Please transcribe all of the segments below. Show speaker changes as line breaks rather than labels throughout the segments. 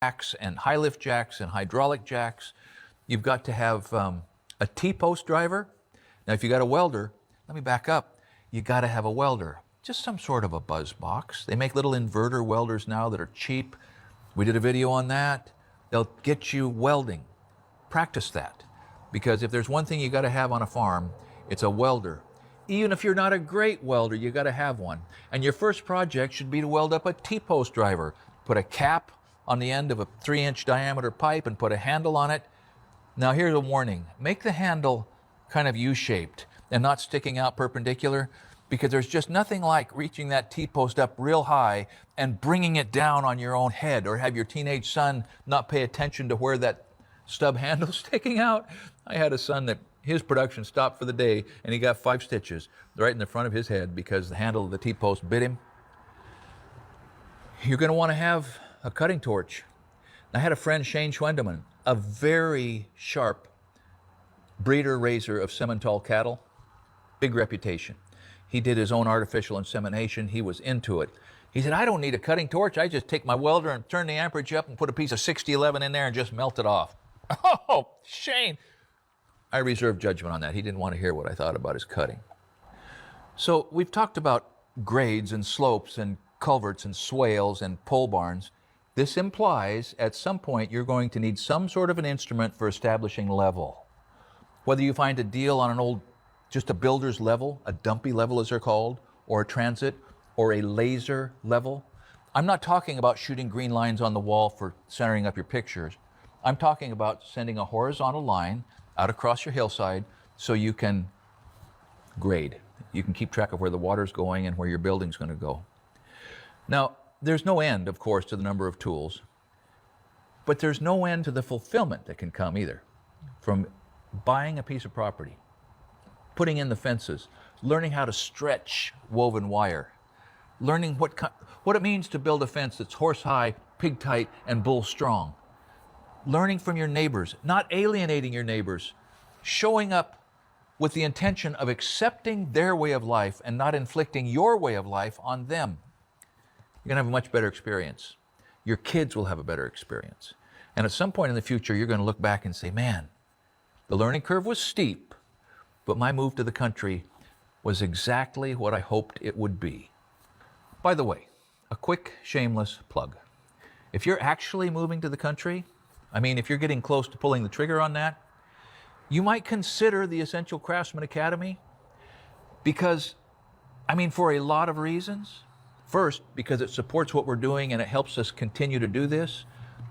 jacks and high lift jacks and hydraulic jacks. You've got to have a T-post driver. Now, if you got a welder, let me back up. You got to have a welder, just some sort of a buzz box. They make little inverter welders now that are cheap. We did a video on that. They'll get you welding. Practice that, because if there's one thing you got to have on a farm, it's a welder. Even if you're not a great welder, you got to have one. And your first project should be to weld up a T-post driver. Put a cap on the end of a 3-inch diameter pipe and put a handle on it. Now here's a warning. Make the handle kind of U-shaped and not sticking out perpendicular, because there's just nothing like reaching that T-post up real high and bringing it down on your own head, or have your teenage son not pay attention to where that stub handle's sticking out. I had a son that his production stopped for the day and he got 5 stitches right in the front of his head because the handle of the T-post bit him. You're going to want to have a cutting torch. I had a friend, Shane Schwendeman, a very sharp breeder raiser of Simmental cattle, big reputation. He did his own artificial insemination. He was into it. He said, I don't need a cutting torch. I just take my welder and turn the amperage up and put a piece of 6011 in there and just melt it off. Oh, Shane. I reserved judgment on that. He didn't want to hear what I thought about his cutting. So we've talked about grades and slopes and culverts and swales and pole barns. This implies at some point you're going to need some sort of an instrument for establishing level. Whether you find a deal on an old, just a builder's level, a dumpy level as they're called, or a transit, or a laser level. I'm not talking about shooting green lines on the wall for centering up your pictures. I'm talking about sending a horizontal line out across your hillside so you can grade. You can keep track of where the water's going and where your building's going to go. Now, there's no end, of course, to the number of tools, but there's no end to the fulfillment that can come either from buying a piece of property, putting in the fences, learning how to stretch woven wire, learning what it means to build a fence that's horse-high, pig-tight, and bull-strong, learning from your neighbors, not alienating your neighbors, showing up with the intention of accepting their way of life and not inflicting your way of life on them. You're going to have a much better experience. Your kids will have a better experience. And at some point in the future, you're going to look back and say, man, the learning curve was steep, but my move to the country was exactly what I hoped it would be. By the way, a quick, shameless plug. If you're actually moving to the country, if you're getting close to pulling the trigger on that, you might consider the Essential Craftsman Academy because, for a lot of reasons. First, because it supports what we're doing and it helps us continue to do this.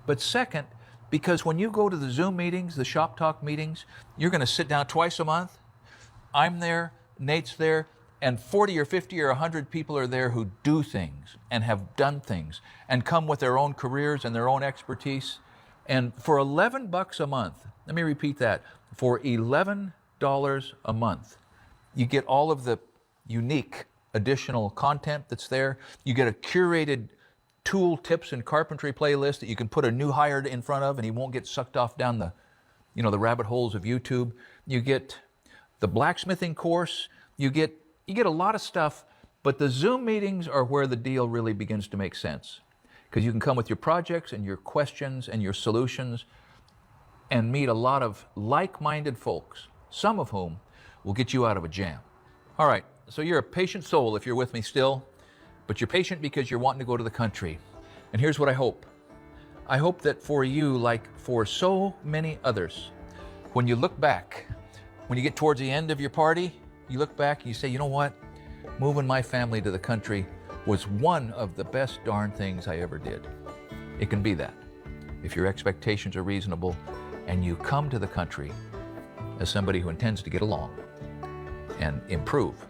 But second, because when you go to the Zoom meetings, the Shop Talk meetings, you're going to sit down twice a month. I'm there, Nate's there, and 40 or 50 or 100 people are there who do things and have done things and come with their own careers and their own expertise. And for $11 a month, let me repeat that, for $11 a month, you get all of the unique additional content that's there. You get a curated tool tips and carpentry playlist that you can put a new hire in front of and he won't get sucked off down the rabbit holes of YouTube. You get the blacksmithing course. You get a lot of stuff, but the Zoom meetings are where the deal really begins to make sense, because you can come with your projects and your questions and your solutions and meet a lot of like-minded folks, some of whom will get you out of a jam. All right, so you're a patient soul if you're with me still, but you're patient because you're wanting to go to the country. And here's what I hope. I hope that for you, like for so many others, when you look back, when you get towards the end of your party, you look back and you say, you know what? Moving my family to the country was one of the best darn things I ever did. It can be that if your expectations are reasonable and you come to the country as somebody who intends to get along and improve